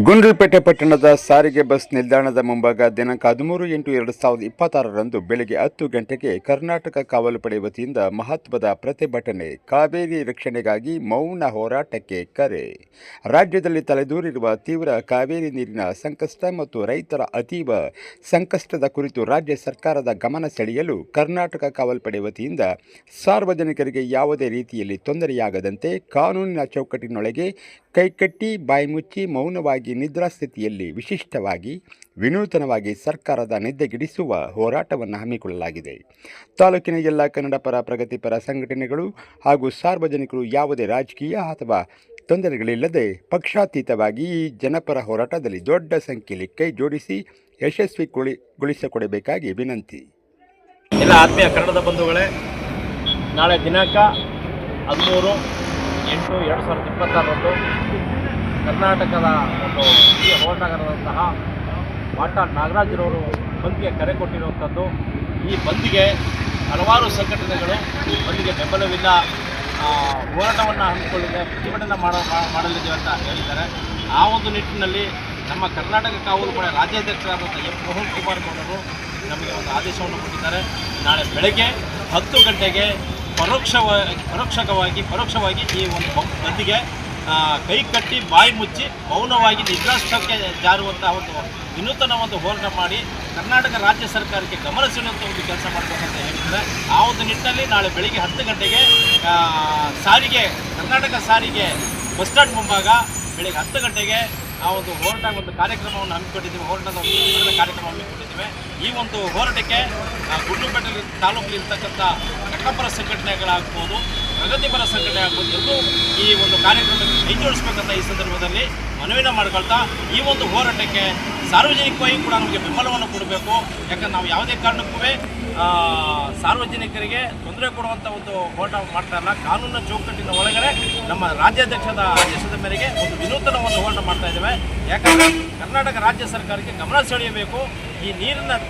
ಗುಂಡ್ಲುಪೇಟೆ ಪಟ್ಟಣದ ಸಾರಿಗೆ ಬಸ್ ನಿಲ್ದಾಣದ ಮುಂಭಾಗ ದಿನಾಂಕ 13/8/2026 ಬೆಳಗ್ಗೆ 10 ಗಂಟೆಗೆ ಕರ್ನಾಟಕ ಕಾವಲು ಪಡೆ ವತಿಯಿಂದ ಮಹತ್ವದ ಪ್ರತಿಭಟನೆ, ಕಾವೇರಿ ರಕ್ಷಣೆಗಾಗಿ ಮೌನ ಹೋರಾಟಕ್ಕೆ ಕರೆ. ರಾಜ್ಯದಲ್ಲಿ ತಲೆದೂರಿರುವ ತೀವ್ರ ಕಾವೇರಿ ನೀರಿನ ಸಂಕಷ್ಟ ಮತ್ತು ರೈತರ ಅತೀವ ಸಂಕಷ್ಟದ ಕುರಿತು ರಾಜ್ಯ ಸರ್ಕಾರದ ಗಮನ ಸೆಳೆಯಲು ಕರ್ನಾಟಕ ಕಾವಲು ಪಡೆ ವತಿಯಿಂದ ಸಾರ್ವಜನಿಕರಿಗೆ ಯಾವುದೇ ರೀತಿಯಲ್ಲಿ ತೊಂದರೆಯಾಗದಂತೆ ಕಾನೂನಿನ ಚೌಕಟ್ಟಿನೊಳಗೆ ಕೈಕಟ್ಟಿ ಬಾಯ್ಮುಚ್ಚಿ ಮೌನವಾಗಿ ನಿದ್ರಾಸ್ಥಿತಿಯಲ್ಲಿ ವಿಶಿಷ್ಟವಾಗಿ ವಿನೂತನವಾಗಿ ಸರ್ಕಾರದ ನಿದ್ದೆಗಿಡಿಸುವ ಹೋರಾಟವನ್ನು ಹಮ್ಮಿಕೊಳ್ಳಲಾಗಿದೆ. ತಾಲೂಕಿನ ಎಲ್ಲ ಕನ್ನಡ ಪರ ಪ್ರಗತಿಪರ ಸಂಘಟನೆಗಳು ಹಾಗೂ ಸಾರ್ವಜನಿಕರು ಯಾವುದೇ ರಾಜಕೀಯ ಅಥವಾ ತೊಂದರೆಗಳಿಲ್ಲದೆ ಪಕ್ಷಾತೀತವಾಗಿ ಈ ಜನಪರ ಹೋರಾಟದಲ್ಲಿ ದೊಡ್ಡ ಸಂಖ್ಯೆಯಲ್ಲಿ ಕೈ ಜೋಡಿಸಿ ಯಶಸ್ವಿಗೊಳಿಸಿಕೊಡಬೇಕಾಗಿ ವಿನಂತಿ. ಎಲ್ಲ ಆತ್ಮೀಯ ಕನ್ನಡದ ಬಂಧುಗಳೇ, ನಾಳೆ ದಿನಾಂಕ 13/8/2026 ಕರ್ನಾಟಕದ ಒಂದು ಹಿರಿಯ ಹೋರಾಟಗಾರರಾದಂತಹ ವಾಟಾಳ್ ನಾಗರಾಜ್ರವರು ಬಂದ್ಗೆ ಕರೆ ಕೊಟ್ಟಿರುವಂಥದ್ದು. ಈ ಬಂದ್ಗೆ ಹಲವಾರು ಸಂಘಟನೆಗಳು ಬಂದ್ಗೆ ಬೆಂಬಲವಿಲ್ಲ, ಹೋರಾಟವನ್ನು ಹಮ್ಮಿಕೊಳ್ಳಿದೆ, ಪ್ರತಿಭಟನೆ ಮಾಡಲಿದೆ ಅಂತ ಹೇಳಿದ್ದಾರೆ. ಆ ಒಂದು ನಿಟ್ಟಿನಲ್ಲಿ ನಮ್ಮ ಕರ್ನಾಟಕ ಕಾವಲು ಪಡೆ ರಾಜ್ಯಾಧ್ಯಕ್ಷರಾದಂಥ ಎಂ ಮೋಹನ್ ಕುಮಾರ್ ಗೌಡರು ನಮಗೆ ಒಂದು ಆದೇಶವನ್ನು ಕೊಟ್ಟಿದ್ದಾರೆ. ನಾಳೆ ಬೆಳಗ್ಗೆ 10 ಗಂಟೆಗೆ ಪರೋಕ್ಷವಾಗಿ ಈ ಒಂದು ಬಂದಿಗೆ ಕೈ ಕಟ್ಟಿ ಬಾಯಿ ಮುಚ್ಚಿ ಮೌನವಾಗಿ ನಿದ್ರಾಸ್ಥಕ್ಕೆ ಜಾರುವಂಥ ಒಂದು ವಿನೂತನ ಒಂದು ಹೋರಾಟ ಮಾಡಿ ಕರ್ನಾಟಕ ರಾಜ್ಯ ಸರ್ಕಾರಕ್ಕೆ ಗಮನ ಸೆಳೆಯುವಂಥ ಒಂದು ಕೆಲಸ ಮಾಡಬೇಕಂತ ಹೇಳಿದ್ದಾರೆ. ಆ ಒಂದು ನಿಟ್ಟಿನಲ್ಲಿ ನಾಳೆ ಬೆಳಿಗ್ಗೆ 10 ಗಂಟೆಗೆ ಕರ್ನಾಟಕ ಸಾರಿಗೆ ಬಸ್ ಸ್ಟ್ಯಾಂಡ್ ಮುಂಭಾಗ ಬೆಳಿಗ್ಗೆ 10 ಗಂಟೆಗೆ ಆ ಒಂದು ಒಂದು ಕಾರ್ಯಕ್ರಮವನ್ನು ಹಮ್ಮಿಕೊಂಡಿದ್ದೀವಿ. ಹೋರಾಟದ ಒಂದು ಕಾರ್ಯಕ್ರಮ ಹಮ್ಮಿಕೊಂಡಿದ್ದೇವೆ. ಈ ಒಂದು ಹೋರಾಟಕ್ಕೆ ಗುಂಡ್ಲುಪೇಟೆ ತಾಲೂಕಿನಲ್ಲಿರ್ತಕ್ಕಂಥ ಕನ್ನಡಪರ ಸಂಘಟನೆಗಳಾಗ್ಬೋದು, ಪ್ರಗತಿಪರ ಸಂಘಟನೆ ಆಗ್ಬೋದು, ಎಲ್ಲರೂ ಈ ಒಂದು ಕಾರ್ಯಕ್ರಮಕ್ಕೆ ಕೈ ಜೋಡಿಸ್ಬೇಕಂತ ಈ ಸಂದರ್ಭದಲ್ಲಿ ಮನವಿನ ಮಾಡ್ಕೊಳ್ತಾ, ಈ ಒಂದು ಹೋರಾಟಕ್ಕೆ ಸಾರ್ವಜನಿಕವಾಗಿ ಕೂಡ ನಮಗೆ ಬೆಂಬಲವನ್ನು ಕೊಡಬೇಕು. ಯಾಕಂದ್ರೆ ನಾವು ಯಾವುದೇ ಕಾರಣಕ್ಕೂ ಸಾರ್ವಜನಿಕರಿಗೆ ತೊಂದರೆ ಕೊಡುವಂಥ ಒಂದು ಹೋರಾಟ ಮಾಡ್ತಾ ಇಲ್ಲ. ಕಾನೂನಿನ ಚೌಕಟ್ಟಿನ ಒಳಗಡೆ ನಮ್ಮ ರಾಜ್ಯಾಧ್ಯಕ್ಷದ ಆದೇಶದ ಮೇರೆಗೆ ಒಂದು ವಿನೂತನವನ್ನು ಹೋರಾಟ ಮಾಡ್ತಾ ಇದ್ದೇವೆ. ಯಾಕಂದರೆ ಕರ್ನಾಟಕ ರಾಜ್ಯ ಸರ್ಕಾರಕ್ಕೆ ಗಮನ ಸೆಳೆಯಬೇಕು. ಈ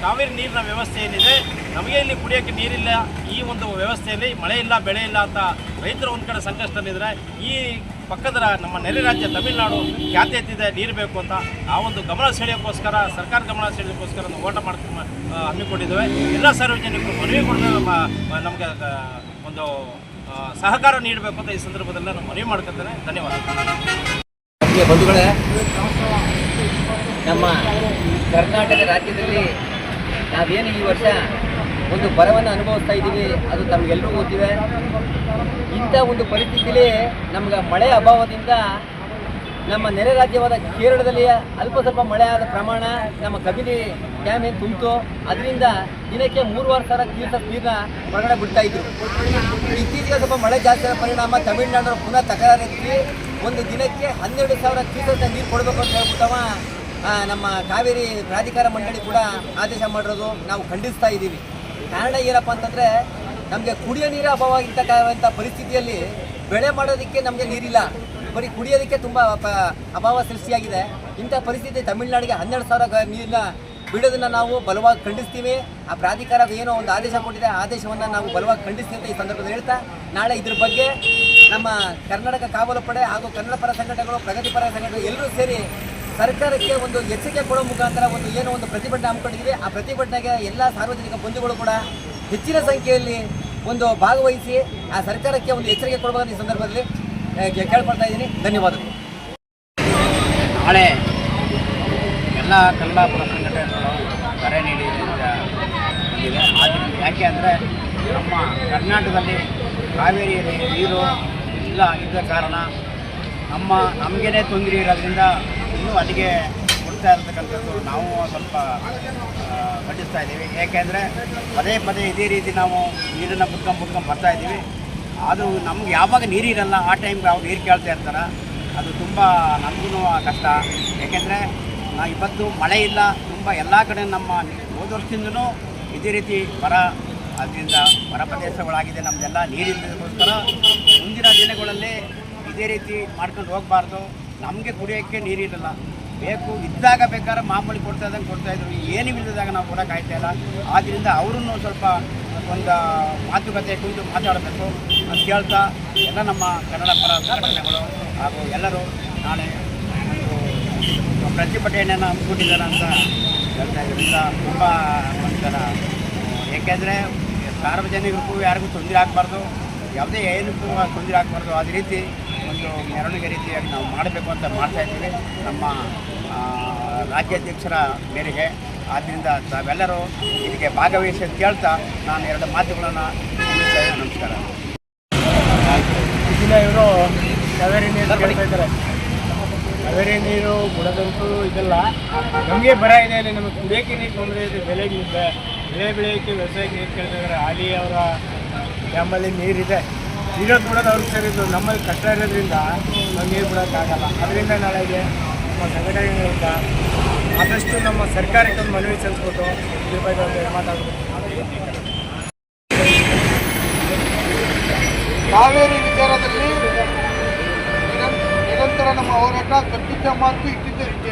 ಕಾವೇರಿ ನೀರಿನ ವ್ಯವಸ್ಥೆ ಏನಿದೆ, ನಮಗೆ ಇಲ್ಲಿ ಕುಡಿಯೋಕ್ಕೆ ನೀರಿಲ್ಲ, ಈ ಒಂದು ವ್ಯವಸ್ಥೆಯಲ್ಲಿ ಮಳೆ ಇಲ್ಲ, ಬೆಳೆ ಇಲ್ಲ ಅಂತ ರೈತರು ಒಂದು ಕಡೆ ಸಂಕಷ್ಟದಲ್ಲಿದ್ದರೆ, ಈ ಪಕ್ಕದ ನಮ್ಮ ನೆರೆ ರಾಜ್ಯ ತಮಿಳುನಾಡು ಖ್ಯಾತಿ ಎತ್ತಿದೆ ನೀರು ಬೇಕು ಅಂತ. ಆ ಒಂದು ಗಮನ ಸೆಳೆಯೋಕ್ಕೋಸ್ಕರ, ಸರ್ಕಾರ ಗಮನ ಸೆಳೆಯೋಕ್ಕೋಸ್ಕರ ಒಂದು ಹೋರಾಟ ಹಮ್ಮಿಕೊಂಡಿದ್ದೇವೆ. ಎಲ್ಲ ಸಾರ್ವಜನಿಕರು ಮನವಿ ಕೊಡಬೇಕು, ನಮಗೆ ಒಂದು ಸಹಕಾರ ನೀಡಬೇಕು ಅಂತ ಈ ಸಂದರ್ಭದಲ್ಲಿ ನಾನು ಮನವಿ ಮಾಡ್ಕೊಳ್ತೇನೆ. ಧನ್ಯವಾದ. ಬಂಧುಗಳೇ, ನಮ್ಮ ಕರ್ನಾಟಕ ರಾಜ್ಯದಲ್ಲಿ ನಾವೇನು ಈ ವರ್ಷ ಒಂದು ಬರವನ್ನು ಅನುಭವಿಸ್ತಾ ಇದ್ದೀವಿ, ಅದು ತಮಗೆಲ್ಲರೂ ಗೊತ್ತಿದೆ. ಇಂಥ ಒಂದು ಪರಿಸ್ಥಿತಿಯಲ್ಲಿ ನಮ್ಗೆ ಮಳೆ ಅಭಾವದಿಂದ ನಮ್ಮ ನೆರೆ ರಾಜ್ಯವಾದ ಕೇರಳದಲ್ಲಿ ಅಲ್ಪ ಸ್ವಲ್ಪ ಮಳೆ ಆದ ಪ್ರಮಾಣ ನಮ್ಮ ಕಬಿನಿ ಡ್ಯಾಮ್ ಏನು ತುಂಬಿತು, ಅದರಿಂದ ದಿನಕ್ಕೆ 3,000 ಕ್ಯೂಸೆಕ್ ನೀರನ್ನ ಹೊರಗಡೆ ಬಿಡ್ತಾ ಇದ್ರು. ಇತ್ತೀಚೆಗೆ ಸ್ವಲ್ಪ ಮಳೆ ಜಾಸ್ತಿ ಆದ ಪರಿಣಾಮ ತಮಿಳುನಾಡು ಪುನಃ ತಕರಾರೆತ್ತಿ ಒಂದು ದಿನಕ್ಕೆ 12,000 ಕ್ಯೂಸೆಕ್ ನೀರು ಕೊಡಬೇಕು ಅಂತ ಹೇಳ್ಬಿಟ್ಟವ ನಮ್ಮ ಕಾವೇರಿ ಪ್ರಾಧಿಕಾರ ಮಂಡಳಿ ಕೂಡ ಆದೇಶ ಮಾಡಿರೋದು ನಾವು ಖಂಡಿಸ್ತಾ ಇದ್ದೀವಿ. ಕಾರಣ ಏನಪ್ಪ ಅಂತಂದರೆ, ನಮಗೆ ಕುಡಿಯೋ ನೀರು ಅಭಾವ ಇರ್ತಕ್ಕಂಥ ಪರಿಸ್ಥಿತಿಯಲ್ಲಿ ಬೆಳೆ ಮಾಡೋದಕ್ಕೆ ನಮಗೆ ನೀರಿಲ್ಲ, ಬರೀ ಕುಡಿಯೋದಕ್ಕೆ ತುಂಬ ಅಭಾವ ಸೃಷ್ಟಿಯಾಗಿದೆ. ಇಂಥ ಪರಿಸ್ಥಿತಿ ತಮಿಳುನಾಡಿಗೆ 12,000 ನೀರನ್ನ ಬಿಡೋದನ್ನು ನಾವು ಬಲವಾಗಿ ಖಂಡಿಸ್ತೀವಿ. ಆ ಪ್ರಾಧಿಕಾರ ಏನೋ ಒಂದು ಆದೇಶ ಕೊಟ್ಟಿದೆ, ಆದೇಶವನ್ನು ನಾವು ಬಲವಾಗಿ ಖಂಡಿಸ್ತೀವಿ ಅಂತ ಈ ಸಂದರ್ಭದಲ್ಲಿ ಹೇಳ್ತಾ, ನಾಳೆ ಇದ್ರ ಬಗ್ಗೆ ನಮ್ಮ ಕರ್ನಾಟಕ ಕಾವಲು ಪಡೆ ಹಾಗೂ ಕನ್ನಡ ಪರ ಸಂಘಟನೆಗಳು, ಪ್ರಗತಿಪರ ಸಂಘಟನೆಗಳು ಎಲ್ಲರೂ ಸೇರಿ ಸರ್ಕಾರಕ್ಕೆ ಒಂದು ಎಚ್ಚರಿಕೆ ಕೊಡೋ ಮುಖಾಂತರ ಏನೋ ಒಂದು ಪ್ರತಿಭಟನೆ ಹಮ್ಮಿಕೊಂಡಿದ್ದೀವಿ. ಆ ಪ್ರತಿಭಟನೆಗೆ ಎಲ್ಲ ಸಾರ್ವಜನಿಕ ಬಂಧುಗಳು ಕೂಡ ಹೆಚ್ಚಿನ ಸಂಖ್ಯೆಯಲ್ಲಿ ಒಂದು ಭಾಗವಹಿಸಿ ಆ ಸರ್ಕಾರಕ್ಕೆ ಒಂದು ಎಚ್ಚರಿಕೆ ಕೊಡಬೇಕಂತ ಈ ಸಂದರ್ಭದಲ್ಲಿ ಕೇಳ್ಕೊಳ್ತಾ ಇದ್ದೀನಿ. ಧನ್ಯವಾದಗಳು. ನಾಳೆ ಎಲ್ಲ ಕನ್ನಡ ಪರ ಸಂಘಟನೆಗಳು ಕರೆ ನೀಡಿ ಬಂದಿದೆ. ಆದ್ದರಿಂದ ಯಾಕೆ ಅಂದರೆ, ನಮ್ಮ ಕರ್ನಾಟಕದಲ್ಲಿ ಕಾವೇರಿ ನೀರು ಇಲ್ಲ ಇದ್ದ ಕಾರಣ ನಮಗೇ ತೊಂದರೆ ಇರೋದ್ರಿಂದ ಇನ್ನೂ ಅಲ್ಲಿಗೆ ಕೊಡ್ತಾ ಇರ್ತಕ್ಕಂಥದ್ದು ನಾವು ಸ್ವಲ್ಪ ಖಂಡಿಸ್ತಾ ಇದ್ದೀವಿ. ಏಕೆಂದರೆ ಪದೇ ಇದೇ ರೀತಿ ನಾವು ನೀರನ್ನು ಬಿಟ್ಕೊಂಡು ಬರ್ತಾ ಇದ್ದೀವಿ. ಅದು ನಮ್ಗೆ ಯಾವಾಗ ನೀರಿರಲ್ಲ ಆ ಟೈಮ್ಗೆ ಅವ್ರು ನೀರು ಕೇಳ್ತಾ ಇರ್ತಾರೆ. ಅದು ತುಂಬ ನಮಗೂ ಕಷ್ಟ. ಏಕೆಂದರೆ ಇವತ್ತು ಮಳೆ ಇಲ್ಲ, ತುಂಬ ಎಲ್ಲ ಕಡೆ ನಮ್ಮ ಹೋದ ವರ್ಷದಿಂದನೂ ಇದೇ ರೀತಿ ಅದರಿಂದ ಬರ ಪ್ರದೇಶಗಳಾಗಿದೆ. ನಮ್ಮದೆಲ್ಲ ನೀರಿಲ್ಲದಕ್ಕೋಸ್ಕರ ಮುಂದಿನ ದಿನಗಳಲ್ಲಿ ಇದೇ ರೀತಿ ಮಾಡ್ಕೊಂಡು ಹೋಗಬಾರ್ದು. ನಮಗೆ ಕುಡಿಯೋಕ್ಕೆ ನೀರಿರಲ್ಲ, ಇದ್ದಾಗ ಬೇಕಾದ್ರೆ ಮಾಮೂಲಿ ಕೊಡ್ತಾಯಿದ್ರು, ಏನು ಇಲ್ಲದಾಗ ನಾವು ಕೊಡೋಕ್ಕಾಗ್ತಾ ಇಲ್ಲ. ಆದ್ದರಿಂದ ಅವರನ್ನು ಸ್ವಲ್ಪ ಒಂದು ಮಾತುಕತೆ ಕುರಿತು ಮಾತಾಡಬೇಕು ಅಂತ ಕೇಳ್ತಾ, ಎಲ್ಲ ನಮ್ಮ ಕನ್ನಡ ಪರ ಸಂಘಟನೆಗಳು ಹಾಗೂ ಎಲ್ಲರೂ ನಾಳೆ ಪ್ರತಿಭಟನೆಯನ್ನು ಹಮ್ಮಿಕೊಂಡಿದ್ದಾರೆ ಅಂತ ಹೇಳ್ತಾ ಇದರಿಂದ ತುಂಬ ಒಂಥರ ಏಕೆಂದರೆ ಸಾರ್ವಜನಿಕರಿಗೂ ಯಾರಿಗೂ ತೊಂದರೆ ಆಗಬಾರ್ದು, ಯಾವುದೇ ಏನಕ್ಕೂ ತೊಂದರೆ ಆಗಬಾರ್ದು. ಅದೇ ರೀತಿ ಒಂದು ಮೆರವಣಿಗೆ ರೀತಿಯಾಗಿ ನಾವು ಮಾಡಬೇಕು ಅಂತ ಮಾಡ್ತಾಯಿದ್ದೀವಿ ನಮ್ಮ ರಾಜ್ಯಾಧ್ಯಕ್ಷರ ಮೇರೆಗೆ. ಆದ್ದರಿಂದ ತಾವೆಲ್ಲರೂ ಇದಕ್ಕೆ ಭಾಗವಹಿಸಿ ಅಂತ ಕೇಳ್ತಾ ನಾನು 2 ಮಾತುಗಳನ್ನು ಮುಗಿಸ್ತೇನೆ. ನಮಸ್ಕಾರ. ಈಗಿನ ಇವರು ಕಾವೇರಿ ನೀರು ಕೇಳ್ತಾ ಇದ್ದಾರೆ. ಕಾವೇರಿ ನೀರು ಬಿಡೋದಂತೂ ಇದೆಲ್ಲ ನಮಗೆ ಬರ ಇದೆ. ಅಲ್ಲಿ ನಮಗೆ ಕುಡಿಯೋಕ್ಕೆ ನೀರು ತೊಂದರೆ ಇದೆ, ಬೆಳೆ ಬೆಳೆಯೋಕ್ಕೆ ವ್ಯವಸಾಯಕ್ಕೆ ನೀರು ಕೇಳ್ತಾ ಇದ್ದಾರೆ. ಹಾಲಿ ಅವರ ಡ್ಯಾಮಲ್ಲಿ ನೀರಿದೆ, ನೀರೋದು ಬಿಡೋದು ಅವ್ರಿಗೆ ಸೇರಿದ್ದು. ನಮ್ಮಲ್ಲಿ ಕಷ್ಟ ಇರೋದ್ರಿಂದ ನಾವು ನೀರು ಬಿಡೋಕ್ಕಾಗಲ್ಲ. ಅದರಿಂದ ನಾಳೆಗೆ ನಮ್ಮ ಸಂಘಟನೆಗಳಿಂದ ಆದಷ್ಟು ನಮ್ಮ ಸರ್ಕಾರಕ್ಕೆ ಒಂದು ಮನವಿ ಸಲ್ಲಿಸ್ಬಿಟ್ಟು ಇದ್ರ ಬಗ್ಗೆ ಒಂದು ಮಾತಾಡಬೇಕು. ಕಾವೇರಿ ವಿಚಾರದಲ್ಲಿ ನಿರಂತರ ನಮ್ಮ ಹೋರಾಟ ಕಟ್ಟಿದ್ದ ಮಾತು ಇಟ್ಟಿದ್ದ ರೀತಿ